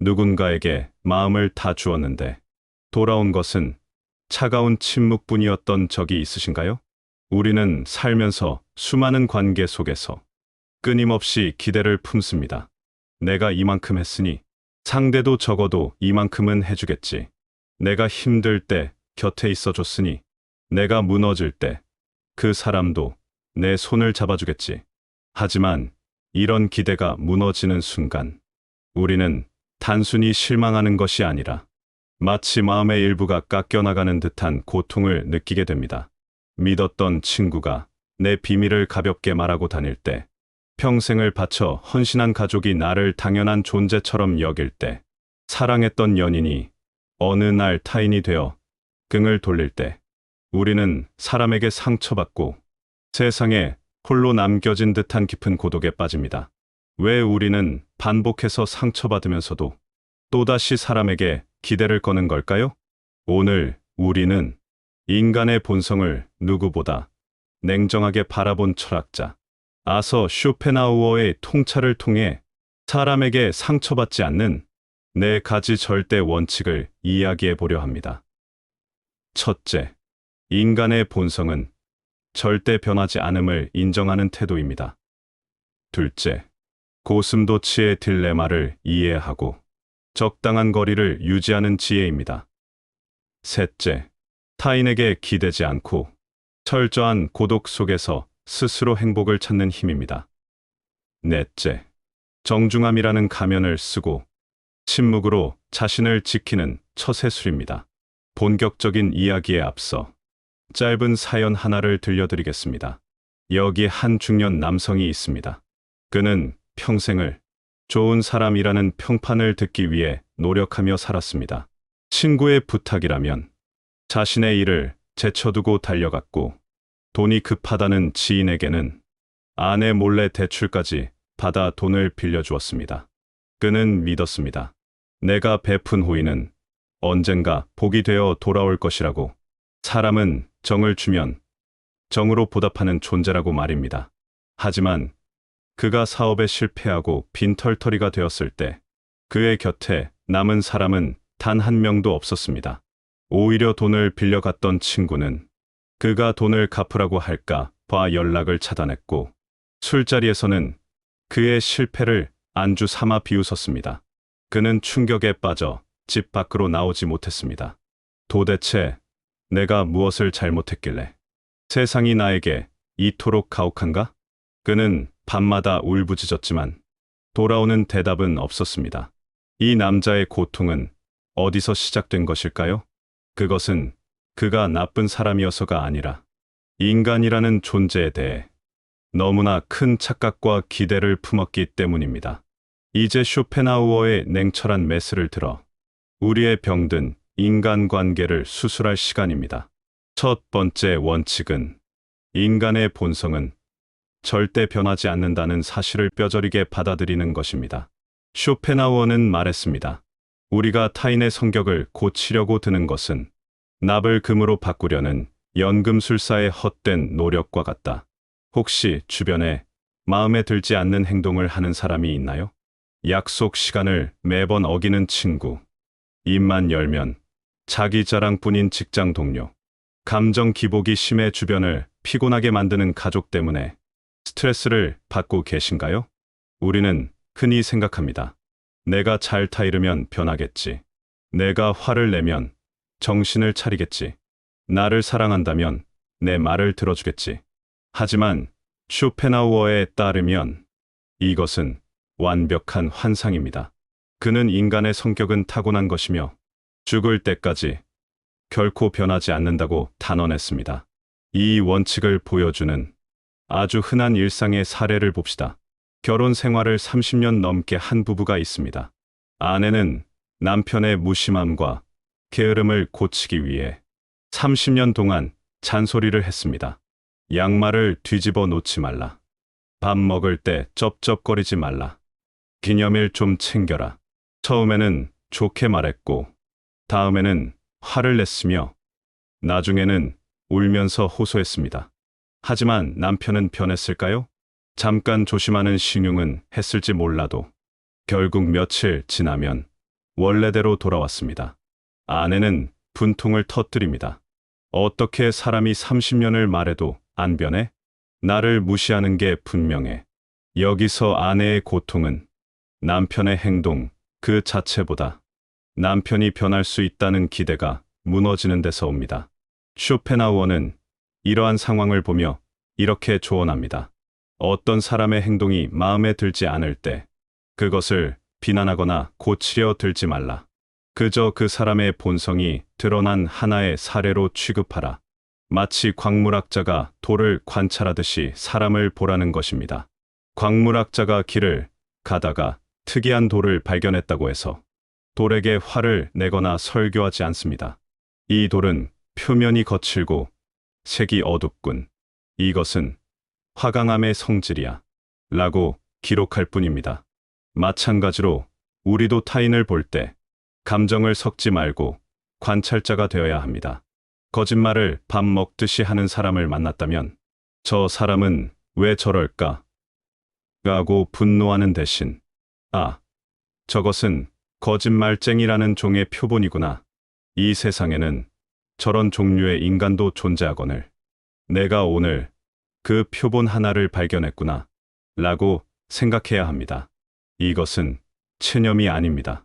누군가에게 마음을 다 주었는데 돌아온 것은 차가운 침묵뿐이었던 적이 있으신가요? 우리는 살면서 수많은 관계 속에서 끊임없이 기대를 품습니다. 내가 이만큼 했으니 상대도 적어도 이만큼은 해주겠지. 내가 힘들 때 곁에 있어 줬으니 내가 무너질 때 그 사람도 내 손을 잡아주겠지. 하지만 이런 기대가 무너지는 순간 우리는 단순히 실망하는 것이 아니라 마치 마음의 일부가 깎여나가는 듯한 고통을 느끼게 됩니다. 믿었던 친구가 내 비밀을 가볍게 말하고 다닐 때, 평생을 바쳐 헌신한 가족이 나를 당연한 존재처럼 여길 때, 사랑했던 연인이 어느 날 타인이 되어 끙을 돌릴 때, 우리는 사람에게 상처받고 세상에 홀로 남겨진 듯한 깊은 고독에 빠집니다. 왜 우리는 반복해서 상처받으면서도 또다시 사람에게 기대를 거는 걸까요? 오늘 우리는 인간의 본성을 누구보다 냉정하게 바라본 철학자 아서 쇼펜하우어의 통찰을 통해 사람에게 상처받지 않는 네 가지 절대 원칙을 이야기해 보려 합니다. 첫째, 인간의 본성은 절대 변하지 않음을 인정하는 태도입니다. 둘째, 고슴도치의 딜레마를 이해하고 적당한 거리를 유지하는 지혜입니다. 셋째, 타인에게 기대지 않고 철저한 고독 속에서 스스로 행복을 찾는 힘입니다. 넷째, 정중함이라는 가면을 쓰고 침묵으로 자신을 지키는 처세술입니다. 본격적인 이야기에 앞서 짧은 사연 하나를 들려드리겠습니다. 여기 한 중년 남성이 있습니다. 그는 평생을 좋은 사람이라는 평판을 듣기 위해 노력하며 살았습니다. 친구의 부탁이라면 자신의 일을 제쳐두고 달려갔고, 돈이 급하다는 지인에게는 아내 몰래 대출까지 받아 돈을 빌려주었습니다. 그는 믿었습니다. 내가 베푼 호의는 언젠가 복이 되어 돌아올 것이라고. 사람은 정을 주면 정으로 보답하는 존재라고 말입니다. 하지만 그가 사업에 실패하고 빈털터리가 되었을 때 그의 곁에 남은 사람은 단 한 명도 없었습니다. 오히려 돈을 빌려갔던 친구는 그가 돈을 갚으라고 할까 봐 연락을 차단했고, 술자리에서는 그의 실패를 안주 삼아 비웃었습니다. 그는 충격에 빠져 집 밖으로 나오지 못했습니다. 도대체 내가 무엇을 잘못했길래 세상이 나에게 이토록 가혹한가? 그는 밤마다 울부짖었지만 돌아오는 대답은 없었습니다. 이 남자의 고통은 어디서 시작된 것일까요? 그것은 그가 나쁜 사람이어서가 아니라 인간이라는 존재에 대해 너무나 큰 착각과 기대를 품었기 때문입니다. 이제 쇼펜하우어의 냉철한 메스를 들어 우리의 병든 인간관계를 수술할 시간입니다. 첫 번째 원칙은 인간의 본성은 절대 변하지 않는다는 사실을 뼈저리게 받아들이는 것입니다. 쇼펜하우어는 말했습니다. 우리가 타인의 성격을 고치려고 드는 것은 납을 금으로 바꾸려는 연금술사의 헛된 노력과 같다. 혹시 주변에 마음에 들지 않는 행동을 하는 사람이 있나요? 약속 시간을 매번 어기는 친구, 입만 열면 자기 자랑뿐인 직장 동료, 감정 기복이 심해 주변을 피곤하게 만드는 가족 때문에 스트레스를 받고 계신가요? 우리는 흔히 생각합니다. 내가 잘 타이르면 변하겠지. 내가 화를 내면 정신을 차리겠지. 나를 사랑한다면 내 말을 들어주겠지. 하지만 쇼펜하우어에 따르면 이것은 완벽한 환상입니다. 그는 인간의 성격은 타고난 것이며 죽을 때까지 결코 변하지 않는다고 단언했습니다. 이 원칙을 보여주는 아주 흔한 일상의 사례를 봅시다. 결혼 생활을 30년 넘게 한 부부가 있습니다. 아내는 남편의 무심함과 게으름을 고치기 위해 30년 동안 잔소리를 했습니다. 양말을 뒤집어 놓지 말라. 밥 먹을 때 쩝쩝거리지 말라. 기념일 좀 챙겨라. 처음에는 좋게 말했고, 다음에는 화를 냈으며, 나중에는 울면서 호소했습니다. 하지만 남편은 변했을까요? 잠깐 조심하는 신용은 했을지 몰라도 결국 며칠 지나면 원래대로 돌아왔습니다. 아내는 분통을 터뜨립니다. 어떻게 사람이 30년을 말해도 안 변해? 나를 무시하는 게 분명해. 여기서 아내의 고통은 남편의 행동 그 자체보다 남편이 변할 수 있다는 기대가 무너지는 데서 옵니다. 쇼펜하우어는 이러한 상황을 보며 이렇게 조언합니다. 어떤 사람의 행동이 마음에 들지 않을 때 그것을 비난하거나 고치려 들지 말라. 그저 그 사람의 본성이 드러난 하나의 사례로 취급하라. 마치 광물학자가 돌을 관찰하듯이 사람을 보라는 것입니다. 광물학자가 길을 가다가 특이한 돌을 발견했다고 해서 돌에게 화를 내거나 설교하지 않습니다. 이 돌은 표면이 거칠고 색이 어둡군. 이것은 화강암의 성질이야. 라고 기록할 뿐입니다. 마찬가지로 우리도 타인을 볼 때 감정을 섞지 말고 관찰자가 되어야 합니다. 거짓말을 밥 먹듯이 하는 사람을 만났다면 저 사람은 왜 저럴까? 라고 분노하는 대신 저것은 거짓말쟁이라는 종의 표본이구나. 이 세상에는 저런 종류의 인간도 존재하거늘. 내가 오늘 그 표본 하나를 발견했구나. 라고 생각해야 합니다. 이것은 체념이 아닙니다.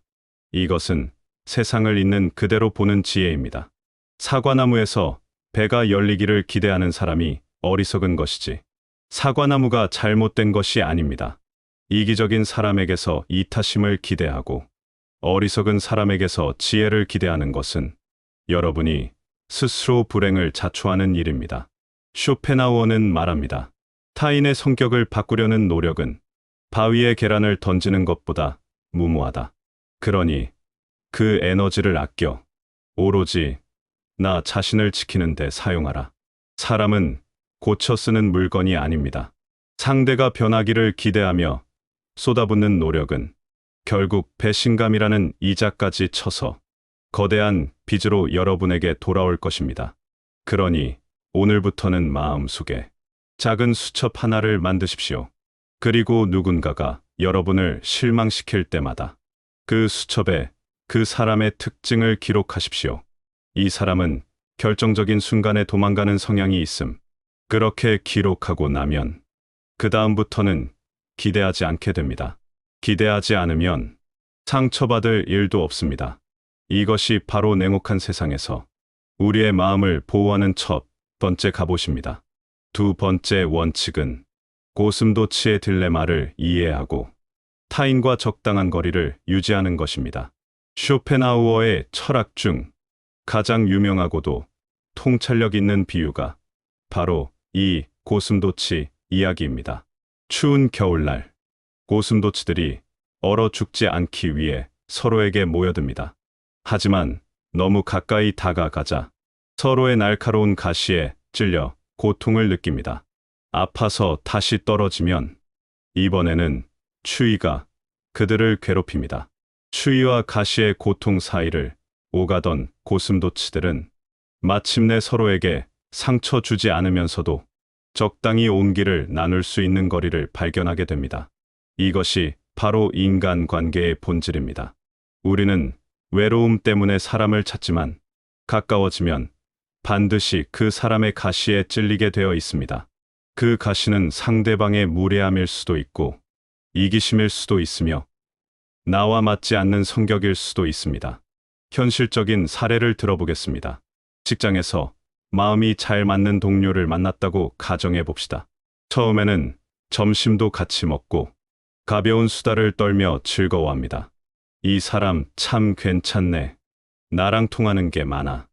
이것은 세상을 있는 그대로 보는 지혜입니다. 사과나무에서 배가 열리기를 기대하는 사람이 어리석은 것이지. 사과나무가 잘못된 것이 아닙니다. 이기적인 사람에게서 이타심을 기대하고 어리석은 사람에게서 지혜를 기대하는 것은 여러분이 스스로 불행을 자초하는 일입니다. 쇼펜하우어는 말합니다. 타인의 성격을 바꾸려는 노력은 바위에 계란을 던지는 것보다 무모하다. 그러니 그 에너지를 아껴 오로지 나 자신을 지키는 데 사용하라. 사람은 고쳐 쓰는 물건이 아닙니다. 상대가 변하기를 기대하며 쏟아붓는 노력은 결국 배신감이라는 이자까지 쳐서 거대한 빚으로 여러분에게 돌아올 것입니다. 그러니 오늘부터는 마음속에 작은 수첩 하나를 만드십시오. 그리고 누군가가 여러분을 실망시킬 때마다 그 수첩에 그 사람의 특징을 기록하십시오. 이 사람은 결정적인 순간에 도망가는 성향이 있음. 그렇게 기록하고 나면 그 다음부터는 기대하지 않게 됩니다. 기대하지 않으면 상처받을 일도 없습니다. 이것이 바로 냉혹한 세상에서 우리의 마음을 보호하는 첫 번째 갑옷입니다. 두 번째 원칙은 고슴도치의 딜레마를 이해하고 타인과 적당한 거리를 유지하는 것입니다. 쇼펜하우어의 철학 중 가장 유명하고도 통찰력 있는 비유가 바로 이 고슴도치 이야기입니다. 추운 겨울날, 고슴도치들이 얼어 죽지 않기 위해 서로에게 모여듭니다. 하지만 너무 가까이 다가가자 서로의 날카로운 가시에 찔려 고통을 느낍니다. 아파서 다시 떨어지면 이번에는 추위가 그들을 괴롭힙니다. 추위와 가시의 고통 사이를 오가던 고슴도치들은 마침내 서로에게 상처 주지 않으면서도 적당히 온기를 나눌 수 있는 거리를 발견하게 됩니다. 이것이 바로 인간 관계의 본질입니다. 우리는 외로움 때문에 사람을 찾지만 가까워지면 반드시 그 사람의 가시에 찔리게 되어 있습니다. 그 가시는 상대방의 무례함일 수도 있고 이기심일 수도 있으며 나와 맞지 않는 성격일 수도 있습니다. 현실적인 사례를 들어보겠습니다. 직장에서 마음이 잘 맞는 동료를 만났다고 가정해 봅시다. 처음에는 점심도 같이 먹고 가벼운 수다를 떨며 즐거워합니다. 이 사람 참 괜찮네. 나랑 통하는 게 많아.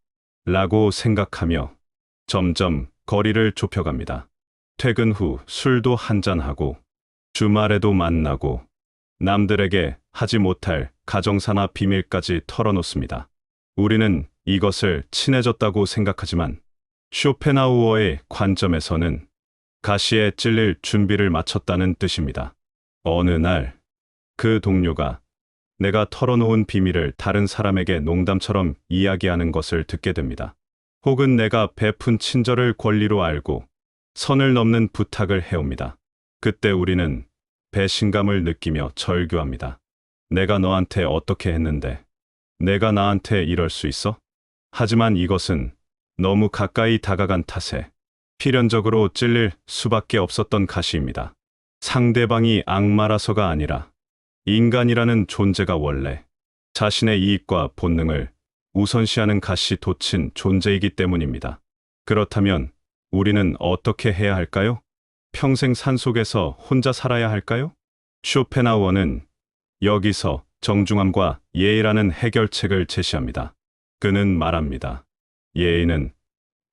라고 생각하며 점점 거리를 좁혀갑니다. 퇴근 후 술도 한잔하고 주말에도 만나고 남들에게 하지 못할 가정사나 비밀까지 털어놓습니다. 우리는 이것을 친해졌다고 생각하지만 쇼펜하우어의 관점에서는 가시에 찔릴 준비를 마쳤다는 뜻입니다. 어느 날 그 동료가 내가 털어놓은 비밀을 다른 사람에게 농담처럼 이야기하는 것을 듣게 됩니다. 혹은 내가 베푼 친절을 권리로 알고 선을 넘는 부탁을 해옵니다. 그때 우리는 배신감을 느끼며 절규합니다. 내가 너한테 어떻게 했는데 내가 나한테 이럴 수 있어? 하지만 이것은 너무 가까이 다가간 탓에 필연적으로 찔릴 수밖에 없었던 가시입니다. 상대방이 악마라서가 아니라 인간이라는 존재가 원래 자신의 이익과 본능을 우선시하는 가시 돋친 존재이기 때문입니다. 그렇다면 우리는 어떻게 해야 할까요? 평생 산속에서 혼자 살아야 할까요? 쇼펜하우어는 여기서 정중함과 예의라는 해결책을 제시합니다. 그는 말합니다. 예의는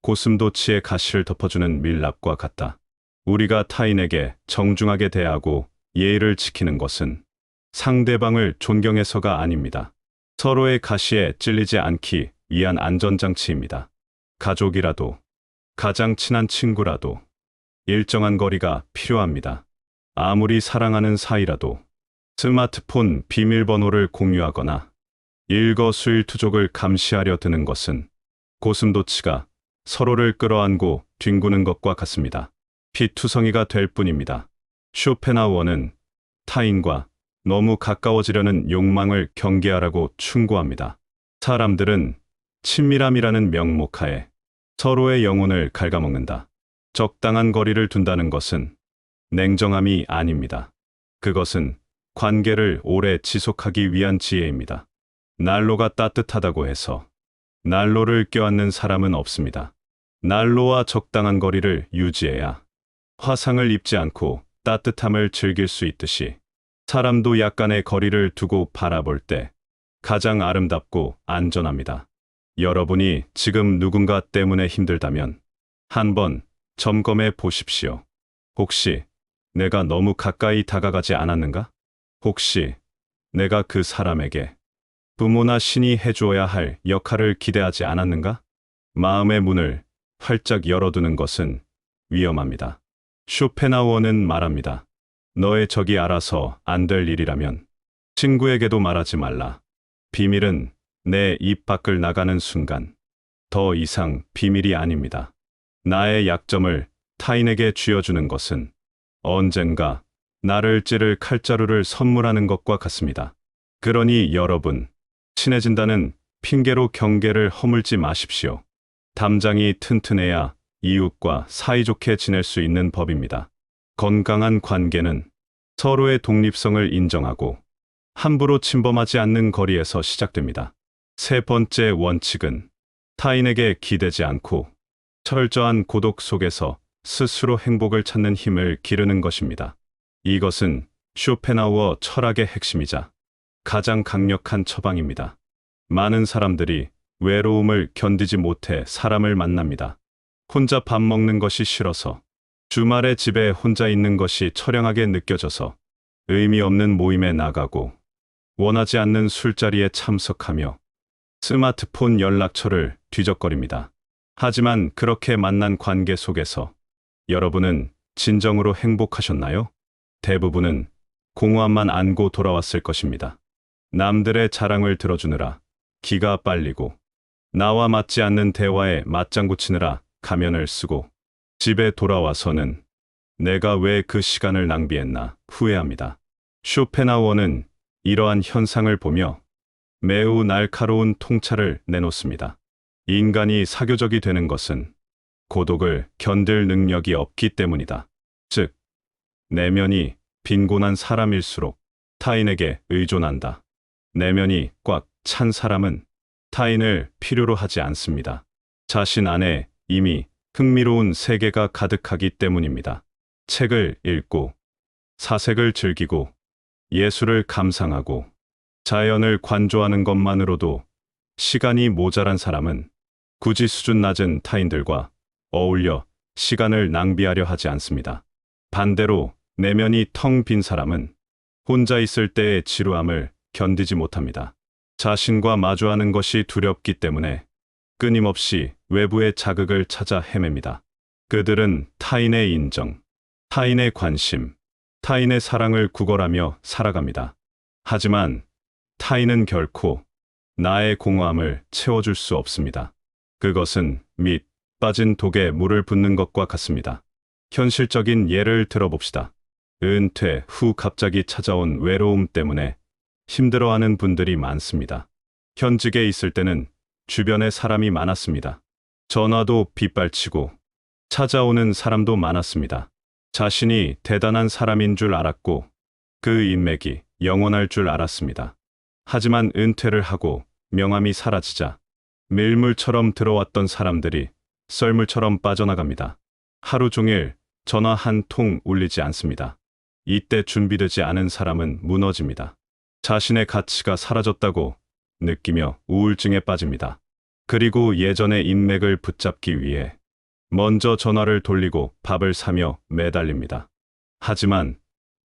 고슴도치의 가시를 덮어주는 밀랍과 같다. 우리가 타인에게 정중하게 대하고 예의를 지키는 것은 상대방을 존경해서가 아닙니다. 서로의 가시에 찔리지 않기 위한 안전장치입니다. 가족이라도, 가장 친한 친구라도 일정한 거리가 필요합니다. 아무리 사랑하는 사이라도 스마트폰 비밀번호를 공유하거나 일거수일투족을 감시하려 드는 것은 고슴도치가 서로를 끌어안고 뒹구는 것과 같습니다. 피투성이가 될 뿐입니다. 쇼펜하우어는 타인과 너무 가까워지려는 욕망을 경계하라고 충고합니다. 사람들은 친밀함이라는 명목하에 서로의 영혼을 갉아먹는다. 적당한 거리를 둔다는 것은 냉정함이 아닙니다. 그것은 관계를 오래 지속하기 위한 지혜입니다. 난로가 따뜻하다고 해서 난로를 껴안는 사람은 없습니다. 난로와 적당한 거리를 유지해야 화상을 입지 않고 따뜻함을 즐길 수 있듯이 사람도 약간의 거리를 두고 바라볼 때 가장 아름답고 안전합니다. 여러분이 지금 누군가 때문에 힘들다면 한번 점검해 보십시오. 혹시 내가 너무 가까이 다가가지 않았는가? 혹시 내가 그 사람에게 부모나 신이 해주어야 할 역할을 기대하지 않았는가? 마음의 문을 활짝 열어두는 것은 위험합니다. 쇼펜하우어는 말합니다. 너의 적이 알아서 안 될 일이라면 친구에게도 말하지 말라. 비밀은 내 입 밖을 나가는 순간 더 이상 비밀이 아닙니다. 나의 약점을 타인에게 쥐어주는 것은 언젠가 나를 찌를 칼자루를 선물하는 것과 같습니다. 그러니 여러분, 친해진다는 핑계로 경계를 허물지 마십시오. 담장이 튼튼해야 이웃과 사이좋게 지낼 수 있는 법입니다. 건강한 관계는 서로의 독립성을 인정하고 함부로 침범하지 않는 거리에서 시작됩니다. 세 번째 원칙은 타인에게 기대지 않고 철저한 고독 속에서 스스로 행복을 찾는 힘을 기르는 것입니다. 이것은 쇼펜하우어 철학의 핵심이자 가장 강력한 처방입니다. 많은 사람들이 외로움을 견디지 못해 사람을 만납니다. 혼자 밥 먹는 것이 싫어서, 주말에 집에 혼자 있는 것이 처량하게 느껴져서 의미 없는 모임에 나가고 원하지 않는 술자리에 참석하며 스마트폰 연락처를 뒤적거립니다. 하지만 그렇게 만난 관계 속에서 여러분은 진정으로 행복하셨나요? 대부분은 공허함만 안고 돌아왔을 것입니다. 남들의 자랑을 들어주느라 기가 빨리고 나와 맞지 않는 대화에 맞장구 치느라 가면을 쓰고 집에 돌아와서는 내가 왜 그 시간을 낭비했나 후회합니다. 쇼펜하우어는 이러한 현상을 보며 매우 날카로운 통찰을 내놓습니다. 인간이 사교적이 되는 것은 고독을 견딜 능력이 없기 때문이다. 즉, 내면이 빈곤한 사람일수록 타인에게 의존한다. 내면이 꽉 찬 사람은 타인을 필요로 하지 않습니다. 자신 안에 이미 흥미로운 세계가 가득하기 때문입니다. 책을 읽고, 사색을 즐기고, 예술을 감상하고, 자연을 관조하는 것만으로도 시간이 모자란 사람은 굳이 수준 낮은 타인들과 어울려 시간을 낭비하려 하지 않습니다. 반대로 내면이 텅 빈 사람은 혼자 있을 때의 지루함을 견디지 못합니다. 자신과 마주하는 것이 두렵기 때문에 끊임없이 외부의 자극을 찾아 헤맵니다. 그들은 타인의 인정, 타인의 관심, 타인의 사랑을 구걸하며 살아갑니다. 하지만 타인은 결코 나의 공허함을 채워줄 수 없습니다. 그것은 밑 빠진 독에 물을 붓는 것과 같습니다. 현실적인 예를 들어봅시다. 은퇴 후 갑자기 찾아온 외로움 때문에 힘들어하는 분들이 많습니다. 현직에 있을 때는 주변에 사람이 많았습니다. 전화도 빗발치고 찾아오는 사람도 많았습니다. 자신이 대단한 사람인 줄 알았고 그 인맥이 영원할 줄 알았습니다. 하지만 은퇴를 하고 명함이 사라지자 밀물처럼 들어왔던 사람들이 썰물처럼 빠져나갑니다. 하루 종일 전화 한 통 울리지 않습니다. 이때 준비되지 않은 사람은 무너집니다. 자신의 가치가 사라졌다고 느끼며 우울증에 빠집니다. 그리고 예전의 인맥을 붙잡기 위해 먼저 전화를 돌리고 밥을 사며 매달립니다. 하지만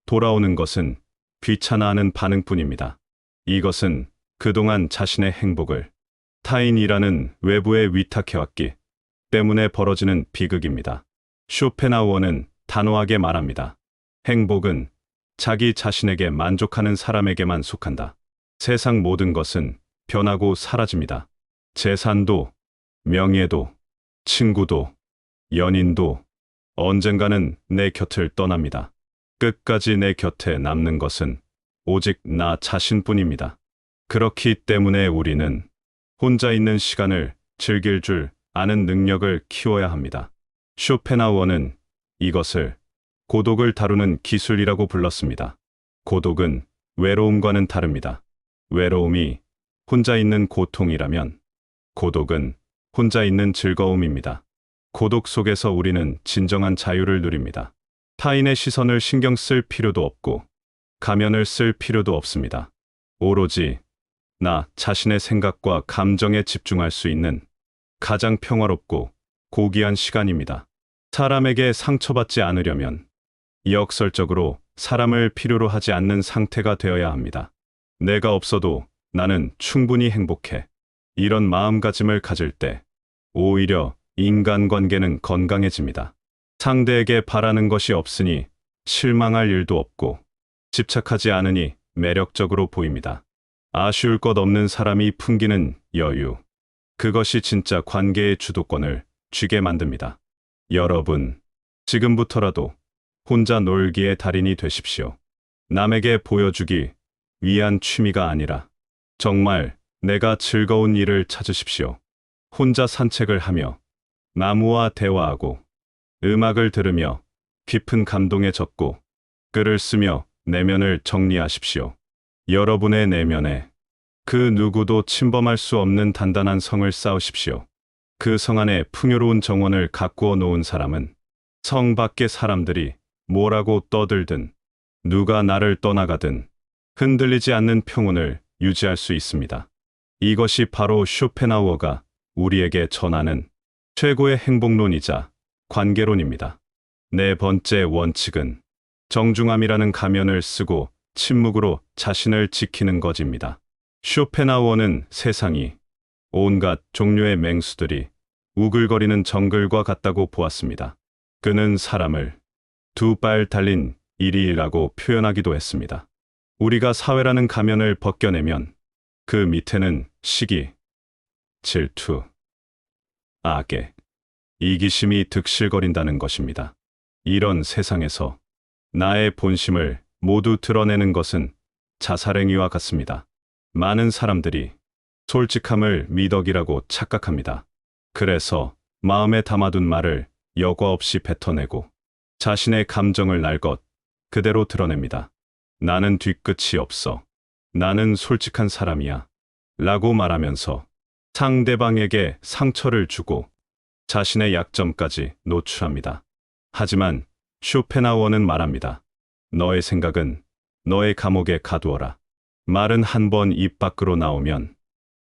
돌아오는 것은 귀찮아하는 반응뿐입니다. 이것은 그동안 자신의 행복을 타인이라는 외부에 위탁해왔기 때문에 벌어지는 비극입니다. 쇼펜하우어는 단호하게 말합니다. 행복은 자기 자신에게 만족하는 사람에게만 속한다. 세상 모든 것은 변하고 사라집니다. 재산도, 명예도, 친구도, 연인도 언젠가는 내 곁을 떠납니다. 끝까지 내 곁에 남는 것은 오직 나 자신뿐입니다. 그렇기 때문에 우리는 혼자 있는 시간을 즐길 줄 아는 능력을 키워야 합니다. 쇼펜하우어는 이것을 고독을 다루는 기술이라고 불렀습니다. 고독은 외로움과는 다릅니다. 외로움이 혼자 있는 고통이라면 고독은 혼자 있는 즐거움입니다. 고독 속에서 우리는 진정한 자유를 누립니다. 타인의 시선을 신경 쓸 필요도 없고 가면을 쓸 필요도 없습니다. 오로지 나 자신의 생각과 감정에 집중할 수 있는 가장 평화롭고 고귀한 시간입니다. 사람에게 상처받지 않으려면 역설적으로 사람을 필요로 하지 않는 상태가 되어야 합니다. 내가 없어도 나는 충분히 행복해. 이런 마음가짐을 가질 때 오히려 인간관계는 건강해집니다. 상대에게 바라는 것이 없으니 실망할 일도 없고 집착하지 않으니 매력적으로 보입니다. 아쉬울 것 없는 사람이 풍기는 여유. 그것이 진짜 관계의 주도권을 쥐게 만듭니다. 여러분, 지금부터라도 혼자 놀기의 달인이 되십시오. 남에게 보여주기 위한 취미가 아니라 정말 내가 즐거운 일을 찾으십시오. 혼자 산책을 하며 나무와 대화하고 음악을 들으며 깊은 감동에 젖고 글을 쓰며 내면을 정리하십시오. 여러분의 내면에 그 누구도 침범할 수 없는 단단한 성을 쌓으십시오. 그 성 안에 풍요로운 정원을 가꾸어 놓은 사람은 성 밖의 사람들이 뭐라고 떠들든 누가 나를 떠나가든 흔들리지 않는 평온을 유지할 수 있습니다. 이것이 바로 쇼펜하우어가 우리에게 전하는 최고의 행복론이자 관계론입니다. 네 번째 원칙은 정중함이라는 가면을 쓰고 침묵으로 자신을 지키는 것입니다. 쇼펜하우어는 세상이 온갖 종류의 맹수들이 우글거리는 정글과 같다고 보았습니다. 그는 사람을 두 발 달린 일이라고 표현하기도 했습니다. 우리가 사회라는 가면을 벗겨내면 그 밑에는 시기, 질투, 악의, 이기심이 득실거린다는 것입니다. 이런 세상에서 나의 본심을 모두 드러내는 것은 자살행위와 같습니다. 많은 사람들이 솔직함을 미덕이라고 착각합니다. 그래서 마음에 담아둔 말을 여과 없이 뱉어내고 자신의 감정을 날 것 그대로 드러냅니다. 나는 뒤끝이 없어. 나는 솔직한 사람이야. 라고 말하면서 상대방에게 상처를 주고 자신의 약점까지 노출합니다. 하지만 쇼펜하우어는 말합니다. 너의 생각은 너의 감옥에 가두어라. 말은 한 번 입 밖으로 나오면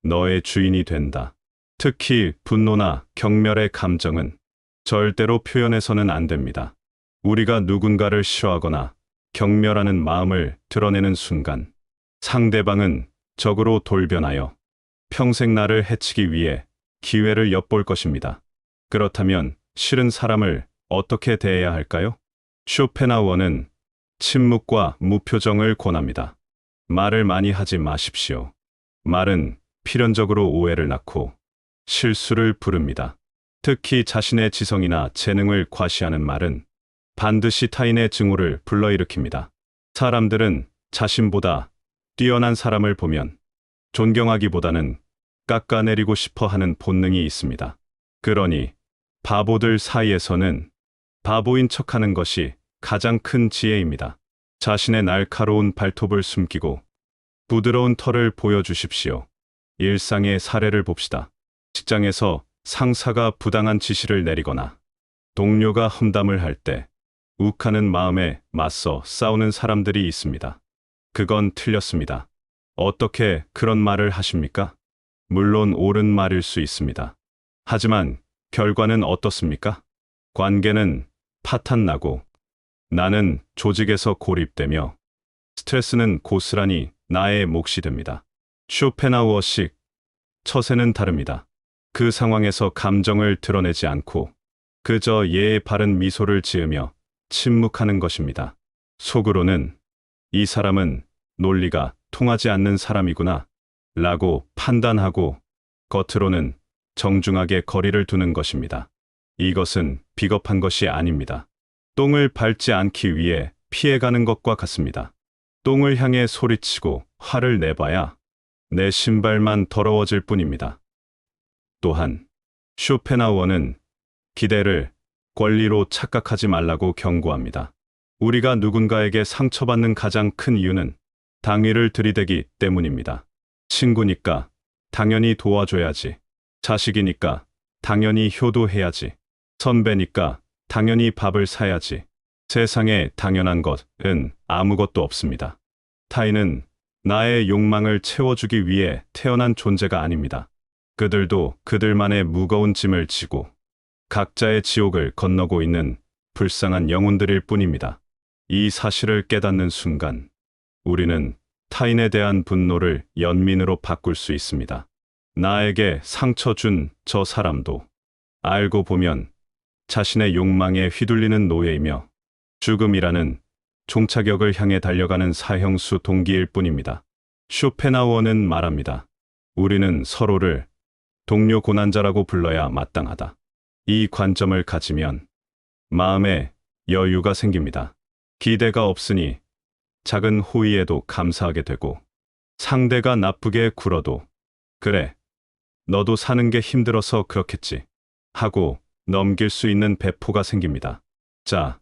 너의 주인이 된다. 특히 분노나 경멸의 감정은 절대로 표현해서는 안 됩니다. 우리가 누군가를 싫어하거나 경멸하는 마음을 드러내는 순간 상대방은 적으로 돌변하여 평생 나를 해치기 위해 기회를 엿볼 것입니다. 그렇다면 싫은 사람을 어떻게 대해야 할까요? 쇼펜하우어는 침묵과 무표정을 권합니다. 말을 많이 하지 마십시오. 말은 필연적으로 오해를 낳고 실수를 부릅니다. 특히 자신의 지성이나 재능을 과시하는 말은 반드시 타인의 증오를 불러일으킵니다. 사람들은 자신보다 뛰어난 사람을 보면 존경하기보다는 깎아내리고 싶어 하는 본능이 있습니다. 그러니 바보들 사이에서는 바보인 척하는 것이 가장 큰 지혜입니다. 자신의 날카로운 발톱을 숨기고 부드러운 털을 보여주십시오. 일상의 사례를 봅시다. 직장에서 상사가 부당한 지시를 내리거나 동료가 험담을 할 때 욱하는 마음에 맞서 싸우는 사람들이 있습니다. 그건 틀렸습니다. 어떻게 그런 말을 하십니까? 물론 옳은 말일 수 있습니다. 하지만 결과는 어떻습니까? 관계는 파탄나고 나는 조직에서 고립되며 스트레스는 고스란히 나의 몫이 됩니다. 쇼펜하우어식 처세는 다릅니다. 그 상황에서 감정을 드러내지 않고 그저 예의 바른 미소를 지으며 침묵하는 것입니다. 속으로는 이 사람은 논리가 통하지 않는 사람이구나 라고 판단하고 겉으로는 정중하게 거리를 두는 것입니다. 이것은 비겁한 것이 아닙니다. 똥을 밟지 않기 위해 피해가는 것과 같습니다. 똥을 향해 소리치고 화를 내봐야 내 신발만 더러워질 뿐입니다. 또한 쇼펜하우어는 기대를 권리로 착각하지 말라고 경고합니다. 우리가 누군가에게 상처받는 가장 큰 이유는 당위를 들이대기 때문입니다. 친구니까 당연히 도와줘야지. 자식이니까 당연히 효도해야지. 선배니까 당연히 밥을 사야지. 세상에 당연한 것은 아무것도 없습니다. 타인은 나의 욕망을 채워주기 위해 태어난 존재가 아닙니다. 그들도 그들만의 무거운 짐을 지고 각자의 지옥을 건너고 있는 불쌍한 영혼들일 뿐입니다. 이 사실을 깨닫는 순간 우리는 타인에 대한 분노를 연민으로 바꿀 수 있습니다. 나에게 상처 준 저 사람도 알고 보면 자신의 욕망에 휘둘리는 노예이며 죽음이라는 종착역을 향해 달려가는 사형수 동기일 뿐입니다. 쇼펜하우어는 말합니다. 우리는 서로를 동료 고난자라고 불러야 마땅하다. 이 관점을 가지면 마음에 여유가 생깁니다. 기대가 없으니 작은 호의에도 감사하게 되고 상대가 나쁘게 굴어도 그래, 너도 사는 게 힘들어서 그렇겠지 하고 넘길 수 있는 배포가 생깁니다. 자,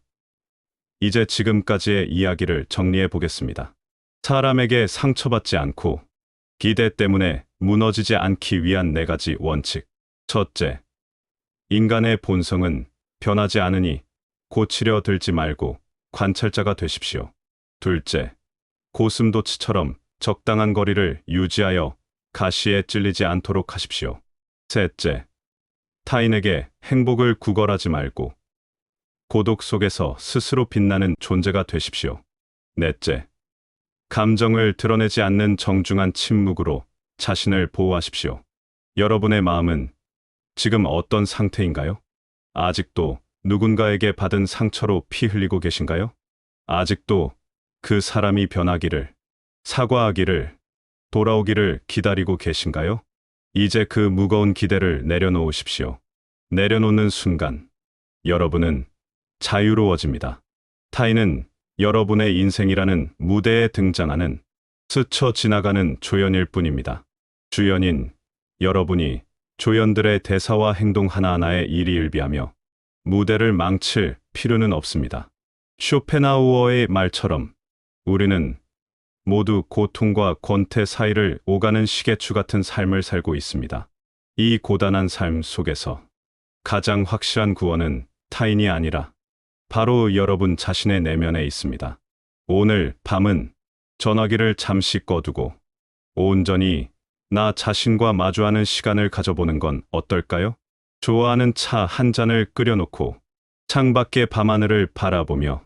이제 지금까지의 이야기를 정리해 보겠습니다. 사람에게 상처받지 않고 기대 때문에 무너지지 않기 위한 4가지 원칙. 첫째, 인간의 본성은 변하지 않으니 고치려 들지 말고 관찰자가 되십시오. 둘째, 고슴도치처럼 적당한 거리를 유지하여 가시에 찔리지 않도록 하십시오. 셋째, 타인에게 행복을 구걸하지 말고 고독 속에서 스스로 빛나는 존재가 되십시오. 넷째, 감정을 드러내지 않는 정중한 침묵으로 자신을 보호하십시오. 여러분의 마음은 지금 어떤 상태인가요? 아직도 누군가에게 받은 상처로 피 흘리고 계신가요? 아직도 그 사람이 변하기를, 사과하기를, 돌아오기를 기다리고 계신가요? 이제 그 무거운 기대를 내려놓으십시오. 내려놓는 순간 여러분은 자유로워집니다. 타인은 여러분의 인생이라는 무대에 등장하는 스쳐 지나가는 조연일 뿐입니다. 주연인 여러분이 조연들의 대사와 행동 하나하나에 일희일비하며 무대를 망칠 필요는 없습니다. 쇼펜하우어의 말처럼 우리는 모두 고통과 권태 사이를 오가는 시계추 같은 삶을 살고 있습니다. 이 고단한 삶 속에서 가장 확실한 구원은 타인이 아니라 바로 여러분 자신의 내면에 있습니다. 오늘 밤은 전화기를 잠시 꺼두고 온전히 나 자신과 마주하는 시간을 가져보는 건 어떨까요? 좋아하는 차 한 잔을 끓여놓고 창밖의 밤하늘을 바라보며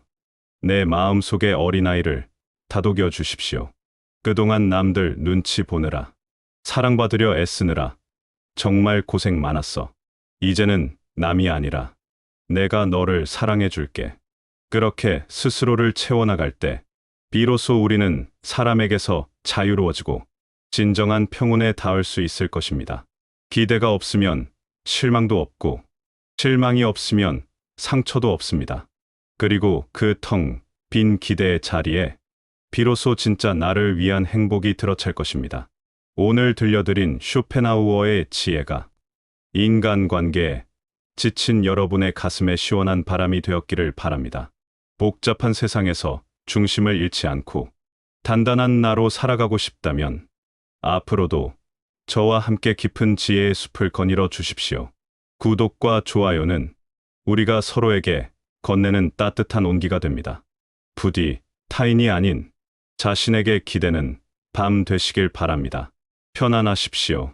내 마음속의 어린아이를 다독여 주십시오. 그동안 남들 눈치 보느라, 사랑받으려 애쓰느라 정말 고생 많았어. 이제는 남이 아니라 내가 너를 사랑해 줄게. 그렇게 스스로를 채워나갈 때 비로소 우리는 사람에게서 자유로워지고 진정한 평온에 닿을 수 있을 것입니다. 기대가 없으면 실망도 없고 실망이 없으면 상처도 없습니다. 그리고 그 텅 빈 기대의 자리에 비로소 진짜 나를 위한 행복이 들어찰 것입니다. 오늘 들려드린 쇼펜하우어의 지혜가 인간관계에 지친 여러분의 가슴에 시원한 바람이 되었기를 바랍니다. 복잡한 세상에서 중심을 잃지 않고 단단한 나로 살아가고 싶다면 앞으로도 저와 함께 깊은 지혜의 숲을 거닐어 주십시오. 구독과 좋아요는 우리가 서로에게 건네는 따뜻한 온기가 됩니다. 부디 타인이 아닌 자신에게 기대는 밤 되시길 바랍니다. 편안하십시오.